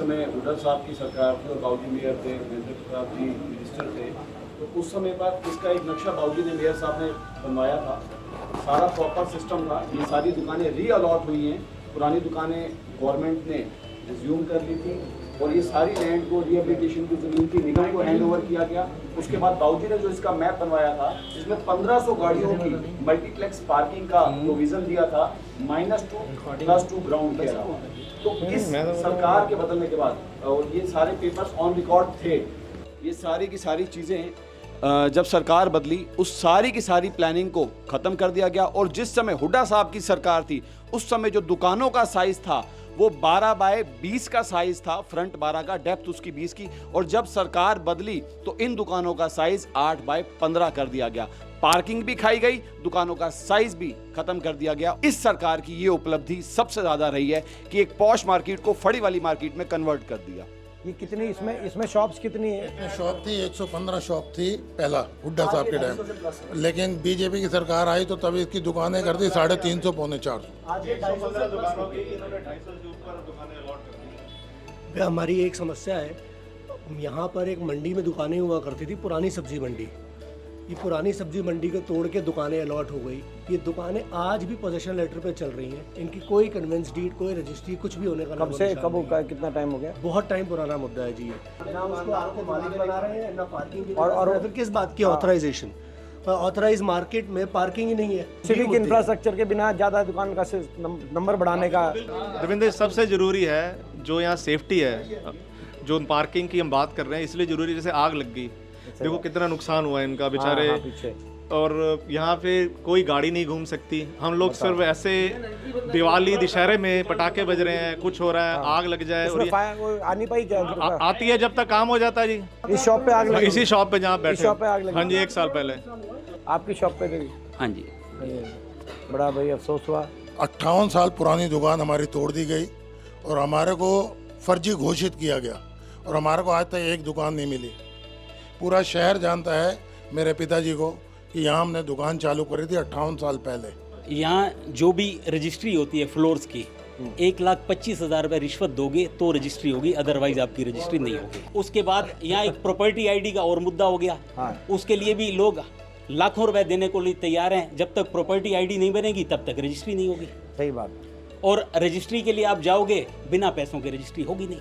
समय हुड्डा साहब की सरकार थी और बाबूजी मेयर थे, महेंद्र प्रताप जी मिनिस्टर थे, तो उस समय पर इसका एक नक्शा बाबूजी ने मेयर साहब ने बनवाया था। सारा प्रॉपर सिस्टम था। ये सारी दुकानें रीअलॉट हुई हैं, पुरानी दुकानें गवर्नमेंट ने रिज्यूम कर ली थी और ये सारी लैंड को रिहेबिलिटेशन की ज़मीन थी, निगम को हैंड ओवर किया गया। उसके बाद बाबूजी ने जो इसका मैप बनवाया था, जिसमें 1500 गाड़ियों की मल्टीप्लेक्स पार्किंग का प्रोविजन दिया था, -2 +2 ग्राउंड के अलावा। तो इस सरकार के बदलने के बाद और ये सारे पेपर्स ऑन रिकॉर्ड थे, ये सारी की सारी चीज़ें जब सरकार बदली उस सारी की सारी प्लानिंग को ख़त्म कर दिया गया। और जिस समय हुड्डा साहब की सरकार थी उस समय जो दुकानों का साइज़ था वो 12 बाय 20 का साइज़ था, फ्रंट 12 का, डेप्थ उसकी 20 की। और जब सरकार बदली तो इन दुकानों का साइज़ 8 बाय 15 कर दिया गया। पार्किंग भी खाई गई, दुकानों का साइज़ भी ख़त्म कर दिया गया। इस सरकार की ये उपलब्धि सबसे ज़्यादा रही है कि एक पॉश मार्केट को फड़ी वाली मार्केट में कन्वर्ट कर दिया। ये कितनी इसमें शॉप्स कितनी है? शॉप थी 115 शॉप थी पहला हुड्डा साहब के टाइम, लेकिन बीजेपी की सरकार आई तो तभी इसकी दुकानें कर दी 350 पौने 400। हमारी एक समस्या है, यहाँ पर एक मंडी में दुकानें हुआ करती थी, पुरानी सब्जी मंडी। ये पुरानी सब्जी मंडी को तोड़ के दुकानें अलॉट हो गई। ये दुकानें आज भी पोजीशन लेटर पे चल रही हैं, इनकी कोई कन्वेंस डीड, कोई रजिस्ट्री, कुछ भी होने का कब से कब का कितना टाइम हो गया? बहुत टाइम पुराना मुद्दा है जी। ना उसको आपको मालिक बना रहे हैं, ना पार्किंग और फिर किस बात की ऑथराइजेशन? ऑथराइज मार्केट में पार्किंग ही नहीं है। सिविक इंफ्रास्ट्रक्चर के बिना ज़्यादा दुकान का नंबर बढ़ाने का। रविंद्र, सबसे ज़रूरी है जो यहाँ सेफ्टी है, जो पार्किंग की हम बात कर रहे हैं, इसलिए ज़रूरी। जैसे आग लग गई, देखो कितना नुकसान हुआ इनका बेचारे। और यहाँ पे कोई गाड़ी नहीं घूम सकती। हम लोग सिर्फ ऐसे दिवाली दशहरे में पटाखे बज रहे हैं, कुछ हो रहा है, आग लग जाए और आनी पाई आती है जब तक काम हो जाता है जी। इस शॉप पे आग लगी? इसी शॉप पे जहाँ बैठे। शॉप पे आग लगी? हाँ जी, 1 साल पहले आपकी शॉप पे लगी? हाँ जी। बड़ा भाई अफसोस हुआ। 58 साल पुरानी दुकान हमारी तोड़ दी गई और हमारे को फर्जी घोषित किया गया और हमारे को आज तक एक दुकान नहीं मिली। पूरा शहर जानता है मेरे पिताजी को कि यहाँ हमने दुकान चालू करी थी 58 साल पहले। यहाँ जो भी रजिस्ट्री होती है फ्लोर्स की, 1,25,000 रुपये रिश्वत दोगे तो रजिस्ट्री होगी, अदरवाइज आपकी रजिस्ट्री नहीं होगी। उसके बाद यहाँ एक प्रॉपर्टी आईडी का और मुद्दा हो गया। उसके लिए भी लोग लाखों रुपए देने को लिए तैयार हैं। जब तक प्रॉपर्टी आईडी नहीं बनेगी तब तक रजिस्ट्री नहीं होगी। सही बात। और रजिस्ट्री के लिए आप जाओगे, बिना पैसों की रजिस्ट्री होगी नहीं।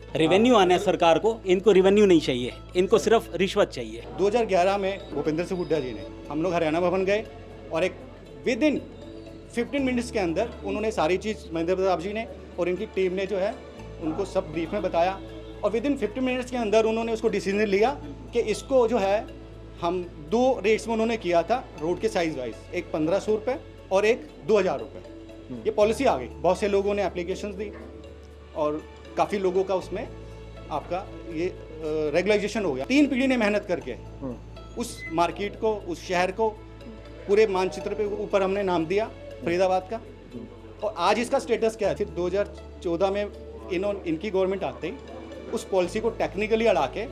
रेवेन्यू आना है सरकार को, इनको रेवेन्यू नहीं चाहिए, इनको सिर्फ रिश्वत चाहिए। 2011 में भूपेंद्र सिंह हुड्डा जी ने, हम लोग हरियाणा भवन गए और एक विद इन 15 मिनट्स के अंदर उन्होंने सारी चीज़, महेंद्र प्रताप जी ने और इनकी टीम ने जो है उनको सब ब्रीफ में बताया और विद इन 15 मिनट्स के अंदर उन्होंने उसको डिसीजन लिया कि इसको जो है हम 2 रेट्स में उन्होंने किया था रोड के साइज वाइज, एक 1500 रुपये और एक 2000 रुपये। ये पॉलिसी आ गई, बहुत से लोगों ने एप्लीकेशंस दी और काफ़ी लोगों का उसमें आपका ये रेगुलाइजेशन हो गया। 3 पीढ़ी ने मेहनत करके उस मार्केट को, उस शहर को पूरे मानचित्र पे ऊपर हमने नाम दिया फरीदाबाद का। और आज इसका स्टेटस क्या है? फिर 2014 में इनकी गवर्नमेंट आते ही उस पॉलिसी को टेक्निकली अड़ा के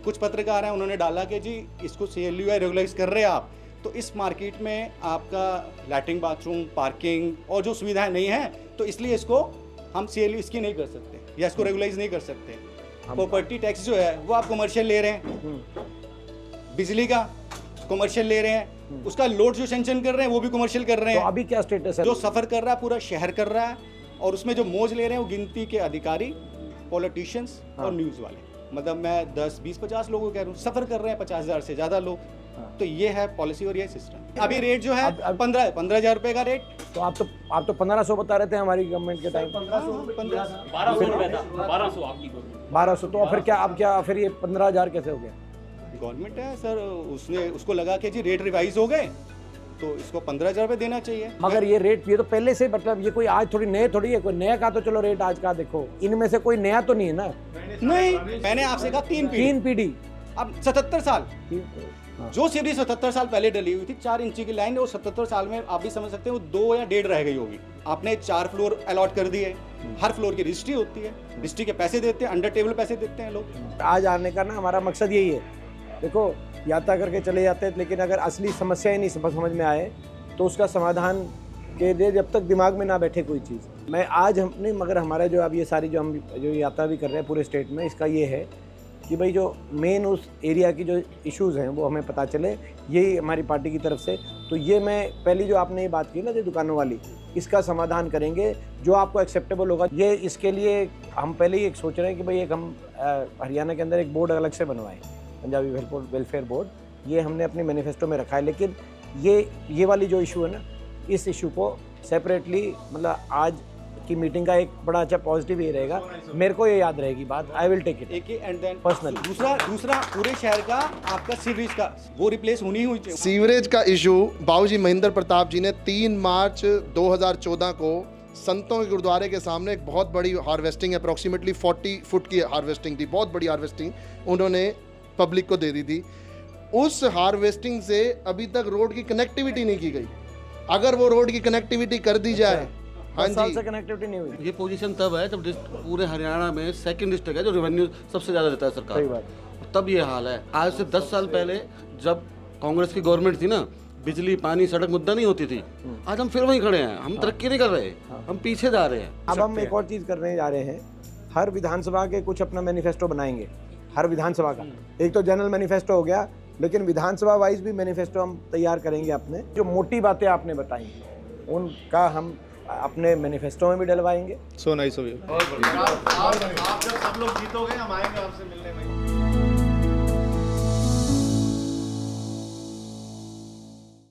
कुछ पत्रकार हैं, उन्होंने डाला कि जी इसको CLUI रेगुलाइज कर रहे हैं आप, तो इस मार्केट में आपका लैट्रिन, बाथरूम, पार्किंग और जो सुविधाएं नहीं हैं, तो इसलिए इसको हम CLU इसकी नहीं कर सकते या इसको रेगुलाइज नहीं कर सकते। प्रॉपर्टी टैक्स जो है वो आप कमर्शियल ले रहे हैं, बिजली का कमर्शियल ले रहे हैं, उसका लोड जो सेंक्शन कर रहे हैं वो भी कमर्शियल कर रहे हैं। तो अभी क्या स्टेटस है? जो सफ़र कर रहा है पूरा शहर कर रहा है और उसमें जो मौज ले रहे हैं वो गिनती के अधिकारी, पॉलिटिशियंस और न्यूज़ वाले। मतलब मैं 10, 20, 50 लोगों को कह रहा हूँ, सफ़र कर रहे हैं 50,000 से ज़्यादा लोग। तो ये है पॉलिसी और ये सिस्टम। अभी रेट जो है 15,000 रुपये का रेट। तो आप तो 1500 बता रहे थे हमारी गवर्नमेंट के टाइम। 1200 रुपये था, 1200 आपकी 1200। तो फिर क्या, अब क्या फिर ये 15,000 कैसे हो गया? गवर्नमेंट है सर, उसने उसको लगा कि जी रेट रिवाइज हो गए तो इसको 15,000 रुपये देना चाहिए। मगर ये रेट, ये तो पहले से, मतलब ये कोई आज थोड़ी नए थोड़ी है, कोई नया का तो चलो रेट आज का देखो, इनमें से कोई नया तो नहीं है ना? नहीं, मैंने आपसे कहा 3 पीढ़ी। अब 77 साल जो सीढ़ी 77 साल पहले डली हुई थी 4 इंची की लाइन, वो 77 साल में आप भी समझ सकते हैं वो 2 या 1.5 रह गई होगी। आपने 4 फ्लोर अलॉट कर दिए, हर फ्लोर की रजिस्ट्री होती है, रजिस्ट्री के पैसे देते हैं, अंडर टेबल पैसे देते हैं लोग। आज आने का ना हमारा मकसद यही है, देखो यात्रा करके चले जाते हैं, लेकिन अगर असली समस्या ही नहीं समझ में आए तो उसका समाधान कि जब तक दिमाग में ना बैठे कोई चीज़। मैं आज हम नहीं, मगर हमारा जो अब ये सारी जो हम जो यात्रा भी कर रहे हैं पूरे स्टेट में, इसका ये है कि भाई जो मेन उस एरिया की जो इश्यूज़ हैं वो हमें पता चले, यही हमारी पार्टी की तरफ से। तो ये मैं पहली जो आपने ये बात की ना जो दुकानों वाली, इसका समाधान करेंगे जो आपको एक्सेप्टेबल होगा। ये इसके लिए हम पहले ही एक सोच रहे हैं कि भाई एक हम हरियाणा के अंदर एक बोर्ड अलग से बनवाएं, पंजाबी वेलफेयर बोर्ड, ये हमने अपने मैनिफेस्टो में रखा है। लेकिन ये वाली जो इशू है ना, इस इशू को सेपरेटली, मतलब आज की मीटिंग का एक बड़ा अच्छा पॉजिटिव ये रहेगा, मेरे को ये याद रहेगी बात, आई विल टेक इट एक ही एंड देन पर्सनली। दूसरा पूरे शहर का आपका सीवरेज का वो रिप्लेस होनी हुई चाहिए। सीवरेज का इशू बाबूजी महेंद्र प्रताप जी ने 3 मार्च 2014 को संतों के गुरुद्वारे के सामने एक बहुत बड़ी हार्वेस्टिंग, अप्रॉक्सीमेटली 40 फुट की हार्वेस्टिंग थी, बहुत बड़ी हार्वेस्टिंग उन्होंने पब्लिक को दे दी थी। उस हार्वेस्टिंग से अभी तक रोड की कनेक्टिविटी नहीं की गई। अगर वो रोड की कनेक्टिविटी कर दी जाए, हाँ साल से जी, कनेक्टिविटी नहीं हुई। ये पोजीशन तब है जब पूरे हरियाणा में सेकंड डिस्ट्रिक्ट है जो रेवेन्यू सबसे ज़्यादा देता है सही सरकार, बात। तब ये हाल है। आज से 10 साल पहले जब कांग्रेस की गवर्नमेंट थी ना, बिजली पानी सड़क मुद्दा नहीं होती थी। आज हम फिर वहीं खड़े हैं, हम तरक्की नहीं कर रहे, हम पीछे जा रहे हैं। अब हम एक और चीज़ करने जा रहे हैं, हर विधानसभा के कुछ अपना मैनिफेस्टो बनाएंगे, हर विधानसभा का। एक तो जनरल मैनिफेस्टो हो गया, लेकिन विधानसभा वाइज भी मैनिफेस्टो हम तैयार करेंगे अपने। जो मोटी बातें आपने बताई उनका हम अपने मैनिफेस्टो में भी डलवाएंगे। So nice of you. आप जब सब लोग जीतोगे हम आएंगे आपसे मिलने में।